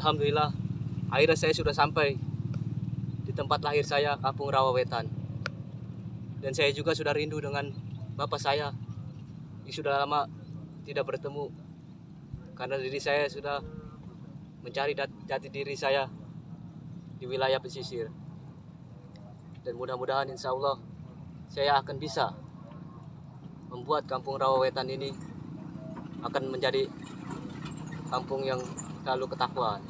Alhamdulillah, akhirnya saya sudah sampai di tempat lahir saya, Kampung Rawawetan. Dan saya juga sudah rindu dengan bapak saya yang sudah lama tidak bertemu, karena diri saya sudah mencari jati diri saya di wilayah pesisir. Dan mudah-mudahan insya Allah saya akan bisa membuat Kampung Rawawetan ini akan menjadi kampung yang selalu ketakwaan.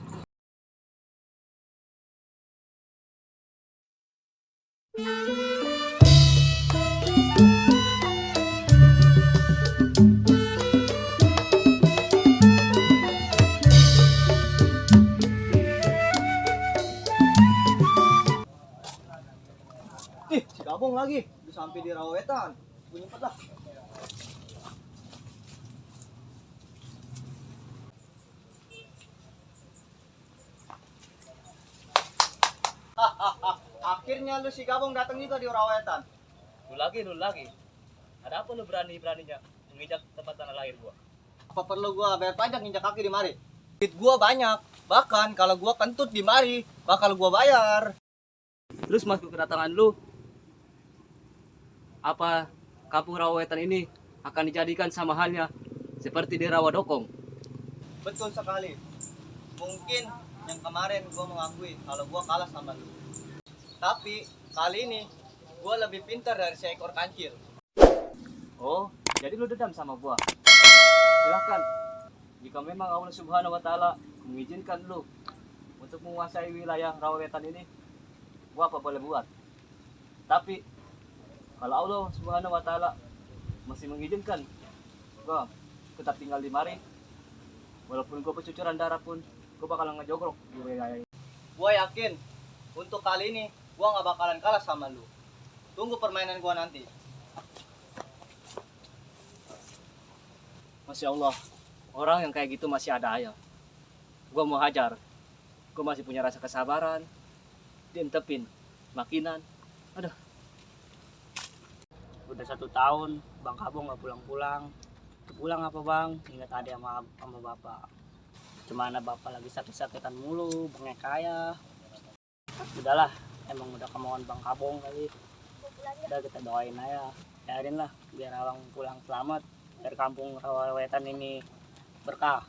Si Gabong lagi, udah sampai di Rawawetan. Gue nyempet lah. Akhirnya lu si Gabong datang juga di Rawawetan. Lu lagi. Ada apa lu berani-beraninya menginjak tempat tanah lahir gua? Apa perlu gua bayar pajak nginjak kaki di mari? Duit gua banyak. Bahkan kalau gua kentut di mari, bakal gua bayar. Terus masuk kedatangan lu, apa Kampung Rawawetan ini akan dijadikan sama halnya seperti di Rawadokong? Betul sekali. Mungkin yang kemarin gua mengakui kalau gua kalah sama lu. Tapi kali ini gua lebih pintar dari seekor kancil. Oh, jadi lu dendam sama gua? Silahkan. Jika memang Allah Subhanahu wa Ta'ala mengizinkan lu untuk menguasai wilayah Rawawetan ini, gua apa boleh buat. Tapi kalau Allah Subhanahu wa Ta'ala masih mengizinkan gua tetap tinggal di mari, walaupun gua bercucuran darah pun, gua bakalan ngejogrok di wilayah ini. Gua yakin untuk kali ini gua nggak bakalan kalah sama lu. Tunggu permainan gua nanti. Masya Allah, orang yang kayak gitu masih ada ya. Gua mau hajar, gua masih punya rasa kesabaran, diintepin makinan. Aduh. Udah 1 tahun Bang Kabong nggak pulang-pulang. Pulang apa Bang? Ingat ada sama bapak. Gimana bapak lagi sakit-sakitan mulu, bengek kaya. Udahlah, emang udah kemauan Bang Kabong kali. Udah kita doain aja, biarin lah biar Abang pulang selamat, biar Kampung Rawawetan ini berkah.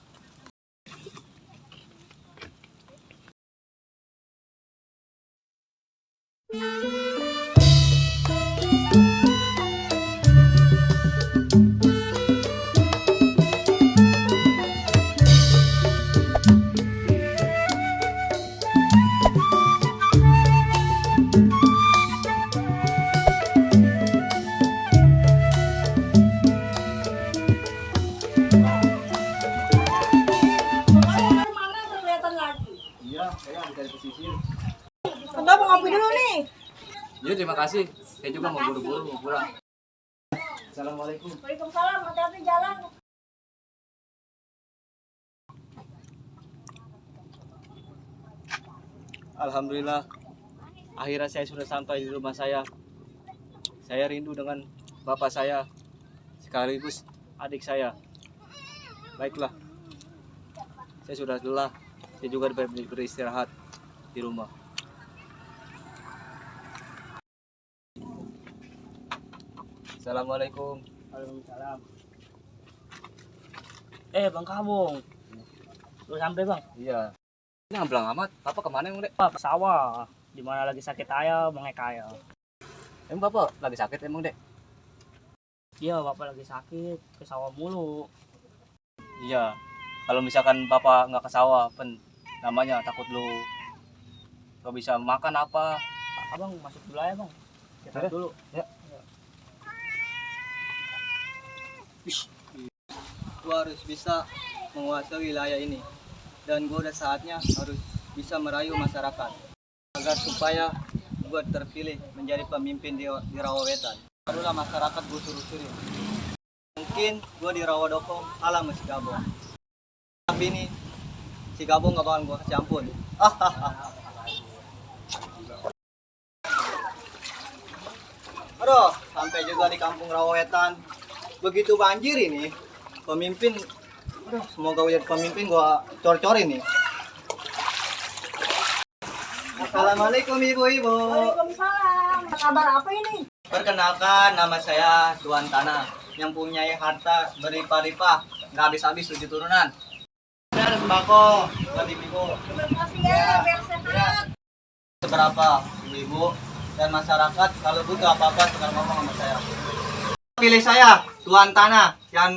Iya, saya habis dari pesisir. Enggak, mau ngopi dulu nih. Iya, terima kasih. Saya juga mau buru-buru mau pulang. Assalamualaikum. Waalaikumsalam, hati-hati jalan. Alhamdulillah, akhirnya saya sudah sampai di rumah saya. Saya rindu dengan bapak saya, sekaligus adik saya. Baiklah, saya sudah lelah. Saya juga beristirahat di rumah. Assalamualaikum. Waalaikumsalam. Bang Kabong, lu sampai Bang? Iya. Ini ngamblang amat. Papa kemana emang, Dek? Pak ke sawah, dimana lagi sakit ayah, bengek kaya. Emang Bapak lagi sakit emang, Dek? Iya, bapak lagi sakit, ke sawah mulu. Iya. Kalau misalkan Bapak nggak ke sawah, namanya takut lu nggak bisa makan apa. Abang masuk dulu aja Bang, kita Oke. dulu. Ya. Gua harus bisa menguasai wilayah ini. Dan gua udah saatnya harus bisa merayu masyarakat agar supaya gua terpilih menjadi pemimpin di Rawawetan. Barulah masyarakat gua suruh-suruh. Mungkin gua di Rawadokong kalah sama si Gabong. Tapi ini si Gabong gak bakalan gua kasih ampun. Aduh, sampai juga di Kampung Rawawetan. Begitu banjir ini, pemimpin, aduh, semoga jadi pemimpin gua cor-corin nih. Assalamualaikum ibu-ibu. Waalaikumsalam. Kabar apa ini? Perkenalkan, nama saya Tuan Tanah yang punya harta berlimpah-limpah, nggak habis-habis 7 turunan. Saya ada sembako buat ibu-ibu. Terima kasih ya, biar sehat. Seberapa ibu dan masyarakat kalau butuh apa-apa tinggal ngomong sama saya. Pilih saya, Tuan Tanah, yang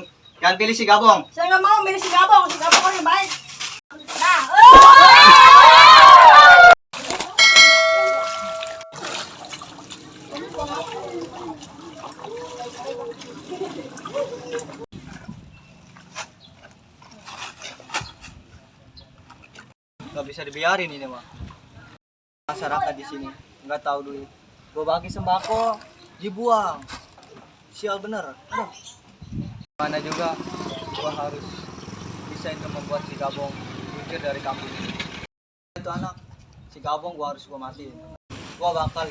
pilih si Gabong. Saya nggak mau milih si Gabong orang yang baik. Nah, Nggak bisa dibiarin ini mah. Masyarakat di sini nggak tahu duit. Gue bagi sembako dibuang. Sial bener. Aduh. Mana juga gue harus bisa itu membuat si Gabong usir dari kampung ini. Itu anak si Gabong gue harus matiin. Gue bakal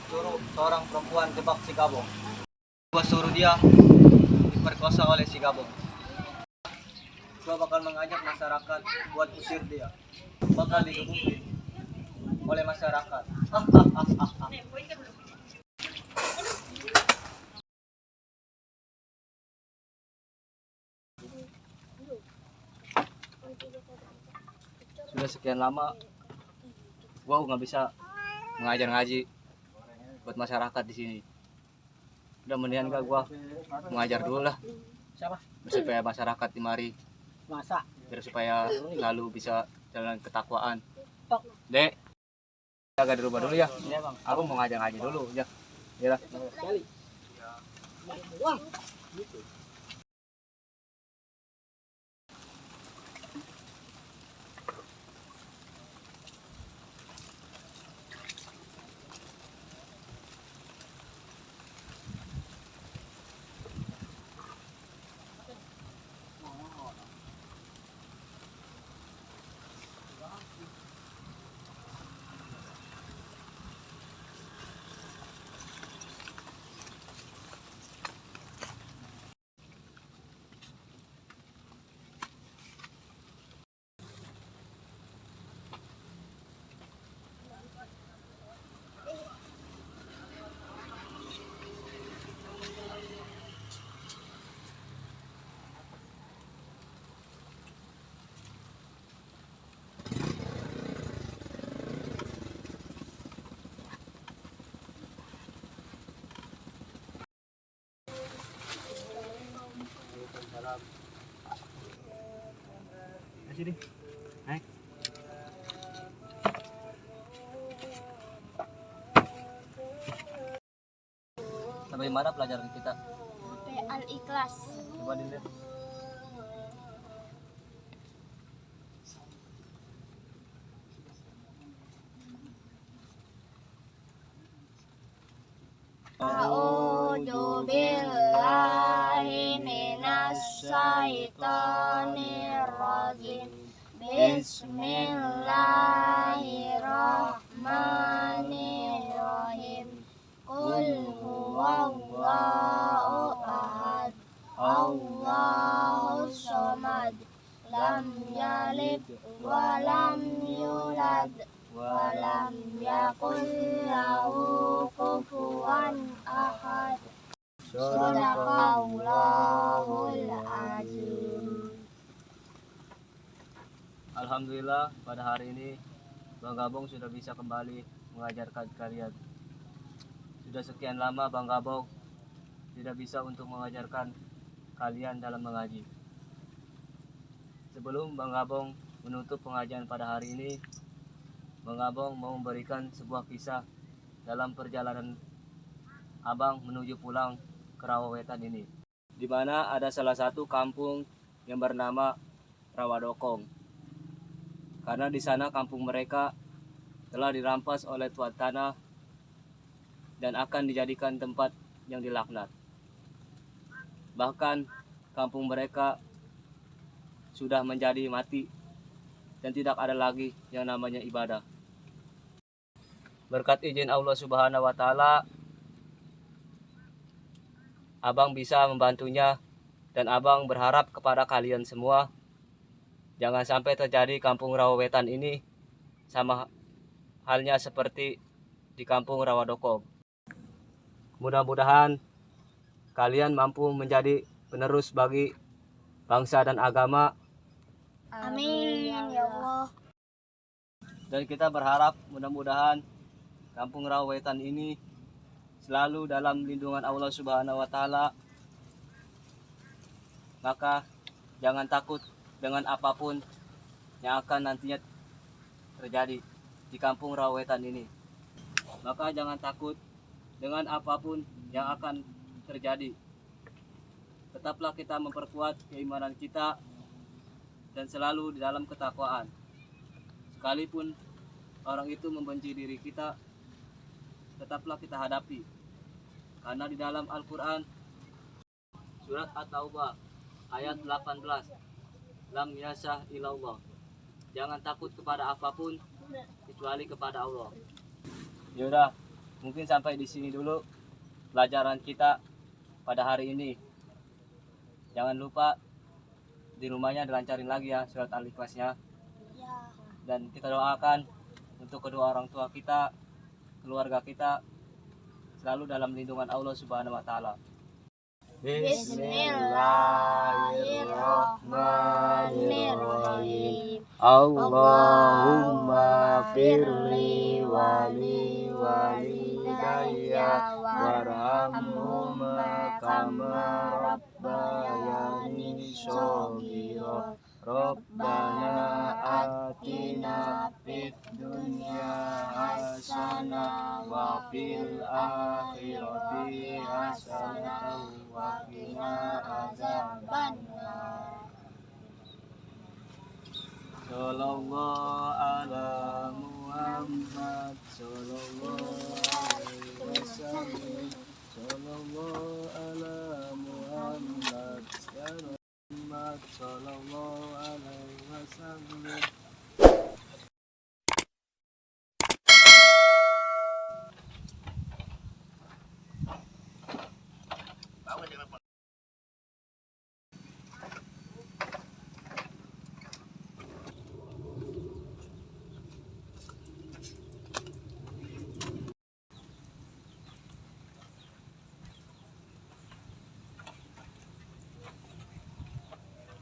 suruh seorang perempuan jebak si Gabong. Gue suruh dia diperkosa oleh si Gabong. Gue bakal mengajak masyarakat buat usir dia. Bakal digebukin oleh masyarakat. Sudah sekian lama gua nggak bisa mengajar ngaji buat masyarakat di sini. Udah mendingan gua mengajar dulu lah. Siapa? Supaya masyarakat di mari, Masa? biar supaya selalu bisa jalan ketakwaan. Tok. Dek, jaga di rumah dulu ya. Iya bang. Aku mau ngajar ngaji dulu ya. Ya lah. Sekali. Sini. Naik. Sampai mana pelajaran kita? Al-Ikhlas. Coba dilihat. A'udzu billahi minas syaitonir rajim. Bismillahirrahmanirrahim. Qul huwallahu ahad. Allahus samad. Lam yalid wa lam yulad wa lam yakul lahu kufuwan ahad. Shadaqallahul azim. Alhamdulillah pada hari ini Bang Gabong sudah bisa kembali mengajarkan kalian. Sudah sekian lama Bang Gabong tidak bisa untuk mengajarkan kalian dalam mengaji. Sebelum Bang Gabong menutup pengajian pada hari ini, Bang Gabong mau memberikan sebuah kisah dalam perjalanan Abang menuju pulang ke Rawawetan ini, di mana ada salah satu kampung yang bernama Rawadokong. Karena di sana kampung mereka telah dirampas oleh tuan tanah dan akan dijadikan tempat yang dilaknat. Bahkan kampung mereka sudah menjadi mati dan tidak ada lagi yang namanya ibadah. Berkat izin Allah Subhanahu wa taala, Abang bisa membantunya dan Abang berharap kepada kalian semua jangan sampai terjadi kampung Rawawetan ini sama halnya seperti di kampung Rawadokong. Mudah-mudahan kalian mampu menjadi penerus bagi bangsa dan agama. Amin ya Allah. Dan kita berharap mudah-mudahan kampung Rawawetan ini selalu dalam lindungan Allah Subhanahu wa taala. Maka jangan takut dengan apapun yang akan nantinya terjadi di kampung Rawawetan ini. Maka jangan takut dengan apapun yang akan terjadi. Tetaplah kita memperkuat keimanan kita dan selalu di dalam ketakwaan. Sekalipun orang itu membenci diri kita, tetaplah kita hadapi. Karena di dalam Al-Quran, surat At-Taubah ayat 18, lam yasah ilallah. Jangan takut kepada apapun kecuali kepada Allah. Yaudah, mungkin sampai di sini dulu pelajaran kita pada hari ini. Jangan lupa di rumahnya dilancarin lagi ya surat Al-Ikhlasnya. Dan kita doakan untuk kedua orang tua kita, keluarga kita selalu dalam lindungan Allah Subhanahu wa taala. Bismillahirrahmanirrahim. Allahumma firli wali walidayya warhamhuma kama rabbayani shaghira. Rabbana atina fid dunya hasanah wa fil akhirati hasanah wa qina adzabannar. Sallallahu ala Muhammad sallallahu alaihi wasallam. Sallallahu ala Muhammad sallallahu alaihi wasallam.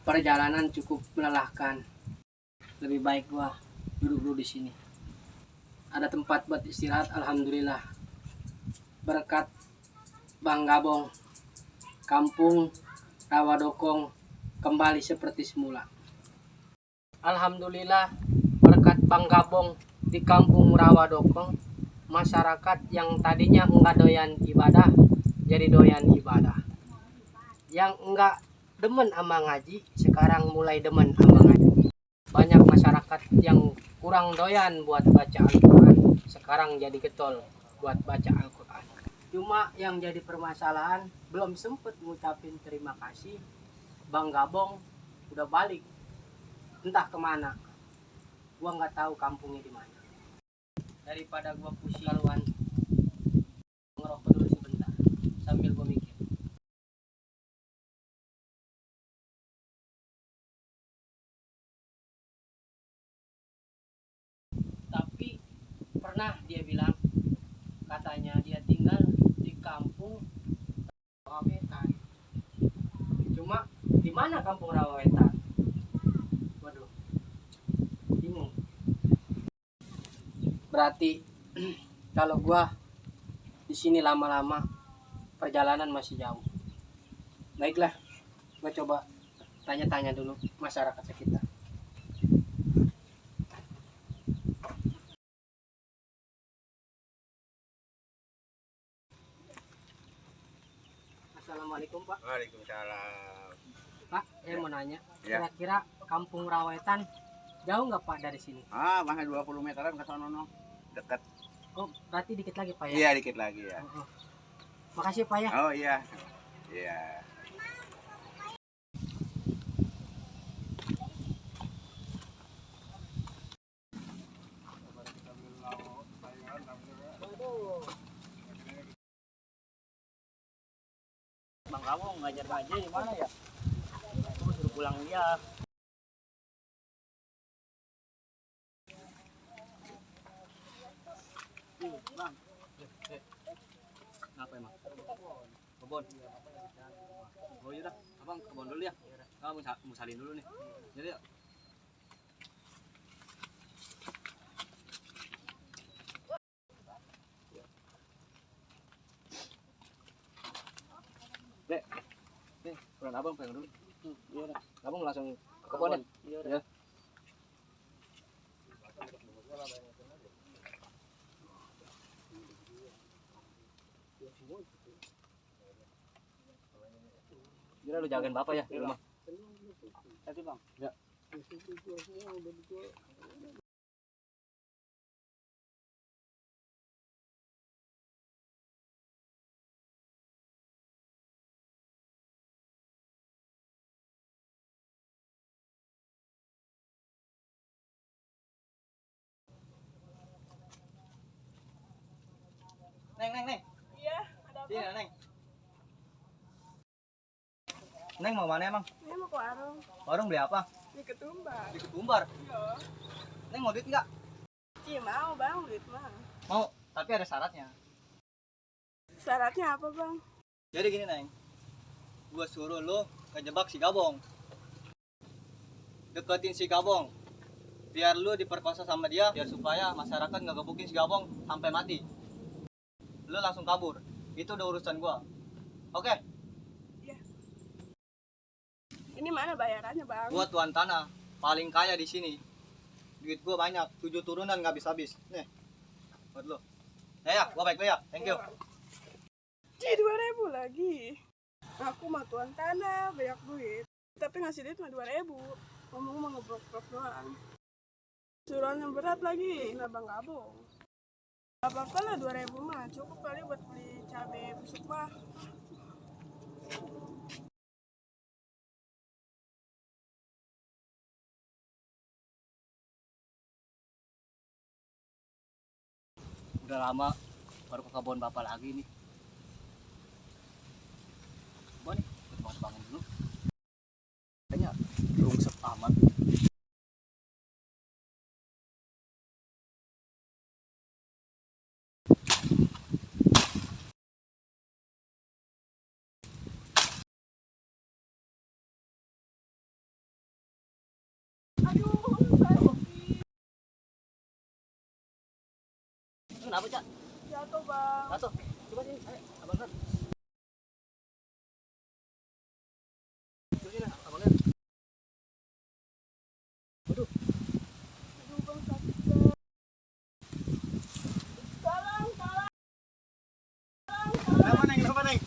Perjalanan cukup melelahkan. Lebih baik gua duduk dulu di sini. Ada tempat buat istirahat, alhamdulillah. Berkat Bang Gabong, kampung Rawadokong kembali seperti semula. Alhamdulillah, berkat Bang Gabong di kampung Rawadokong, masyarakat yang tadinya enggak doyan ibadah jadi doyan ibadah. Yang enggak demen sama ngaji sekarang mulai demen sama ngaji. Banyak masyarakat yang kurang doyan buat baca Al-Quran sekarang jadi getol buat baca Al-Quran. Cuma yang jadi permasalahan belum sempet ngucapin terima kasih. Bang Gabong udah balik entah kemana, gua nggak tahu kampungnya di mana. Daripada gua pusing karuan, ngerokok dulu sebentar sambil gua mikir. Tapi pernah dia bilang, katanya dia tinggal di kampung Rawawetan. Cuma di mana kampung Rawawetan? Waduh, bingung. Berarti kalau gua di sini lama-lama perjalanan masih jauh. Baiklah, gua coba tanya-tanya dulu masyarakat sekitar. Assalamualaikum Pak. Waalaikumsalam. Pak, saya mau nanya, Ya. kira-kira kampung Rawawetan jauh nggak Pak dari sini? Masih 20 meteran ke sono no. Dekat. Oh, berarti dikit lagi Pak ya? Iya, dikit lagi ya. Oh. Makasih Pak ya. Oh iya. Iya. Bang Gabong ngajar-ngajar di mana ya? Aku suruh pulang dia. bang. Kenapa emang? Kebon. Oh iya dah, abang kebon dulu ya. Kamu mau salin dulu nih. Jadi ya. Dek, nih, peran abang pegang dulu. Iya dah. Abang langsung ke kebon ya. Iya dah. Ya. Jadi lu jagain bapak ya di rumah. Tapi bang. Ya. Neng. Iya, ada apa? Sini, Neng. Neng mau mana emang? Ini mau ke warung, Warung beli apa? di ketumbar. Di Ketumbar. Iya. Neng mau duit nggak? Iya mau bang, duit mah. Mau, tapi ada syaratnya. Syaratnya apa bang? Jadi gini, Neng. Gua suruh lu kejebak si Gabong. Deketin si Gabong. Biar lu diperkosa sama dia, biar supaya masyarakat nggak gebukin si Gabong sampai mati. Lu langsung kabur. Itu udah urusan gua. Oke, Ini mana bayarannya bang? gua tuan tanah, paling kaya di sini. Duit gua banyak, 7 turunan nggak habis-habis. Nih, buat lu. Ya, gua baik lu ya. Thank you. Cih 2.000 lagi. Aku mah tuan tanah, banyak duit. Tapi ngasih duit mah 2.000. Ngomong mau ngebrok-brok doang. Suruhan yang berat lagi, nah bang Gabong. Gak apa-apa lah 2.000 mah, cukup kali buat beli cabai busuk mah. Udah lama baru ke kebun bapak lagi nih. Coba nih, gue bangun dulu. Kayaknya rungsep amat. Kenapa, Cak? Jatuh bang. Jatuh. Coba sini, ayo, abang kan. Coba sini, abang kan. Waduh. Aduh bang sakit bang. Tolong. Kenapa, Neng?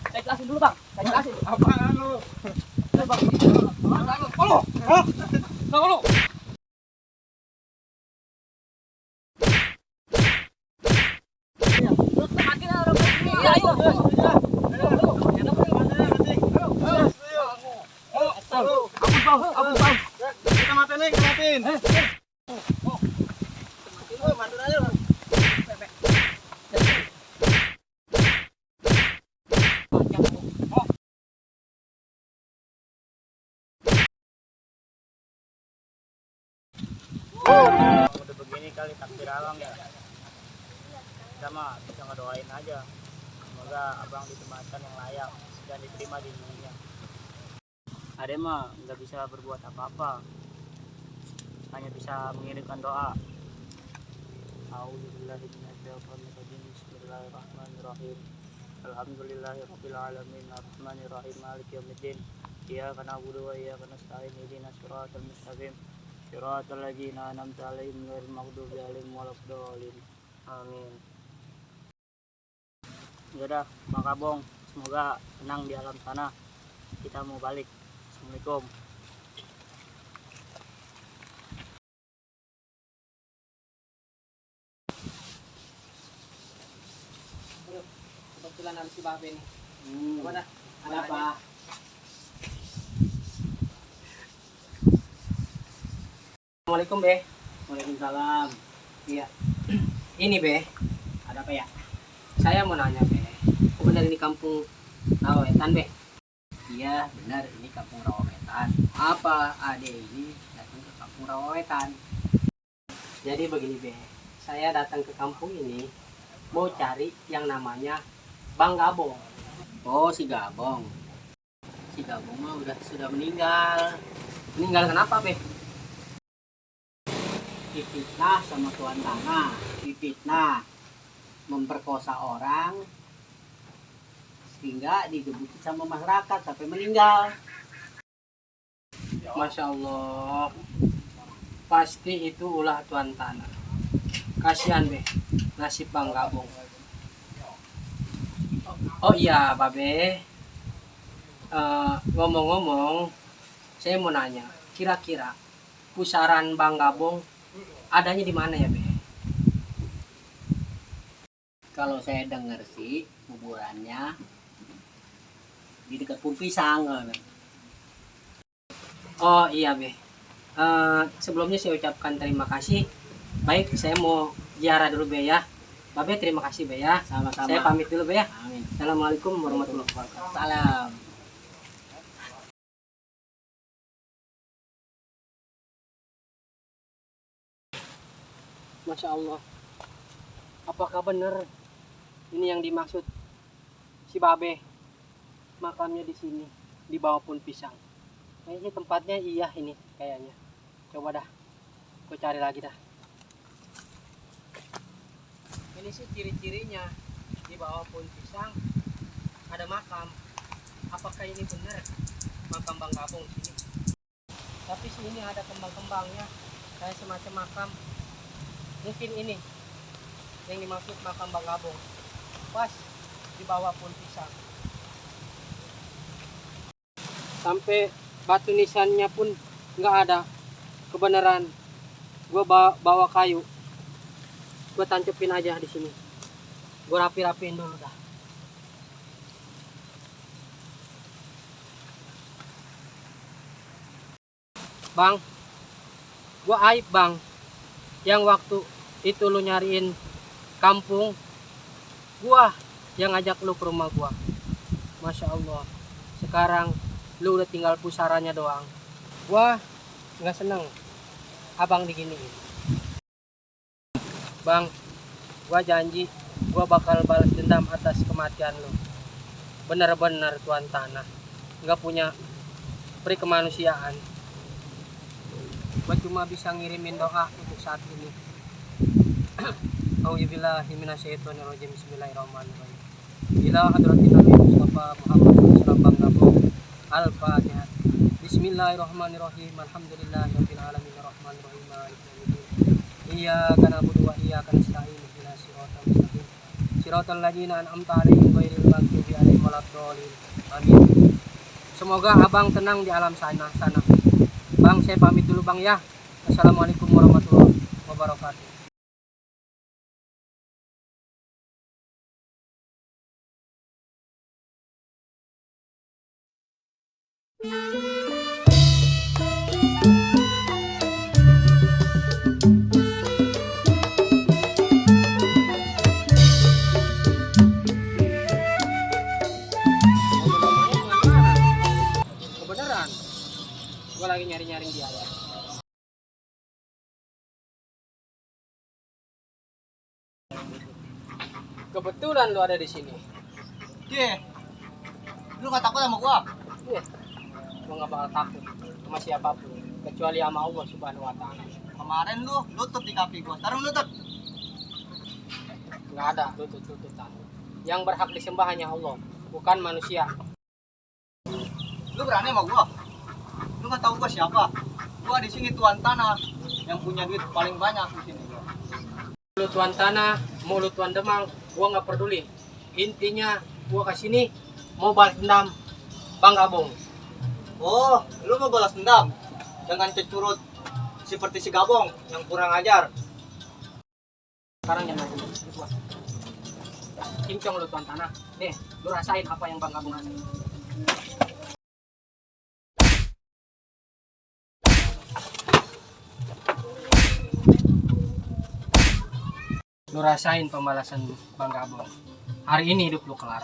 Saya jelasin dulu, Bang. Saya jelasin. Apaan lu? Kita matiin. Matiin aja. Udah begini kali takdir abang ya. Kita mah bisa ngedoain aja. Semoga abang ditempatkan yang layak dan diterima di dunia. Ade mah nggak bisa berbuat apa-apa, hanya bisa mengirimkan doa. A'udzubillahiminasyaitonirrajim. Bismillahirrahmanirrahim. Alhamdulillahirabbil alamin arrahmanirrahim maliki yaumiddin. Iyyaka na'budu wa iyyaka nasta'in ihdinas siratal mustaqim siratal ladzina an'amta 'alaihim ghairil maghdubi 'alaihim waladdallin. Amin. Yaudah, Bang Kabong, semoga tenang di alam sana. Kita mau balik. Assalamualaikum. Kebetulan ada si Babe nih. Gimana? Ada apa? Assalamualaikum, Be. Waalaikumsalam. Iya. Ini, Be. Ada apa ya? Saya mau nanya, Be. Aku benar ini kampung Rawawetan be. Iya, benar, ini kampung Rawawetan. Apa ade ini datang ke kampung Rawawetan? Jadi begini be, saya datang ke kampung ini mau cari yang namanya Bang Gabong. Oh, si Gabong. Si Gabong mah sudah meninggal. Meninggal kenapa be? Difitnah sama tuan tanah. Difitnah memperkosa orang sehingga digebuki sama masyarakat sampai meninggal. Masya Allah, pasti itu ulah tuan tanah. Kasihan be, nasib Bang Gabong. Oh iya babe, ngomong-ngomong, saya mau nanya, kira-kira pusaran Bang Gabong adanya di mana ya be? Kalau saya dengar sih kuburannya di dekat Pung Pisang. Oh iya be, sebelumnya saya ucapkan terima kasih. Baik, saya mau ziarah dulu be ya. Babe terima kasih be ya. Sama-sama. Saya pamit dulu be ya. Amin. Assalamualaikum warahmatullahi wabarakatuh. Salam. Masya Allah, apakah benar ini yang dimaksud si Babe makamnya di sini di bawah pohon pisang? Kayaknya tempatnya iya ini kayaknya. Coba dah, gue cari lagi dah. Ini sih ciri-cirinya di bawah pohon pisang ada makam. Apakah ini benar makam Bang Gabong di sini? Tapi sini ada kembang-kembangnya kayak semacam makam. Mungkin ini yang dimaksud makam Bang Gabong, pas di bawah pohon pisang. Sampai batu nisannya pun nggak ada. Kebenaran, gue bawa kayu, gue tancepin aja di sini. Gue rapi-rapiin dulu dah. Bang, gue aib bang, yang waktu itu lu nyariin kampung, gua yang ngajak lu ke rumah gua. Masya Allah, sekarang lu udah tinggal pusarannya doang. Gua nggak seneng abang diginiin. Bang, gua janji gua bakal balas dendam atas kematian lu. Bener-bener tuan tanah, nggak punya peri kemanusiaan. Gua cuma bisa ngirimin doa untuk saat ini. Auzubillahi minasyaitonirrajim. Bismillahirrahmanirrahim. Ila hadratin Nabi Mustafa Muhammad sallallahu Bang Gabong. Al-Fatihah. Bismillahirrahmanirrahim. Alhamdulillahirabbil alamin arrahmanirrahim maliki yaumiddin. Iyyaka na'budu wa iyyaka nasta'in. Ihdinas siratal mustaqim. Siratal ladzina an'amta 'alaihim ghairil maghdubi 'alaihim waladdallin. Amin. Semoga abang tenang di alam sana. Bang, saya pamit dulu bang ya. Assalamualaikum warahmatullahi wabarakatuh. Kebenaran, gue lagi nyari-nyaring dia ya. Kebetulan lu ada di sini. Lu gak takut sama gua? Iya, gue gak bakal takut sama siapapun kecuali sama Allah Subhanahu Wa Taala. Kemarin lu lutut di kaki gua, sekarang lutut. Nggak ada lutut-lututan. Yang berhak disembah hanya Allah, bukan manusia. Lu berani sama gua? Lu gak tahu gua siapa? Gua di sini tuan tanah yang punya duit paling banyak di sini. Lu tuan tanah, mau lu tuan Demang, gua nggak peduli. Intinya gua kesini mau balas dendam Bang Gabong. Oh, lu mau balas dendam dengan cecurut seperti si Gabong yang kurang ajar. Sekarang jangan ngomong gua. Kincong lu tuan tanah. Nih, lu rasain apa yang Bang Gabong rasain. Lu rasain pembalasan Bang Gabong. Hari ini hidup lu kelar.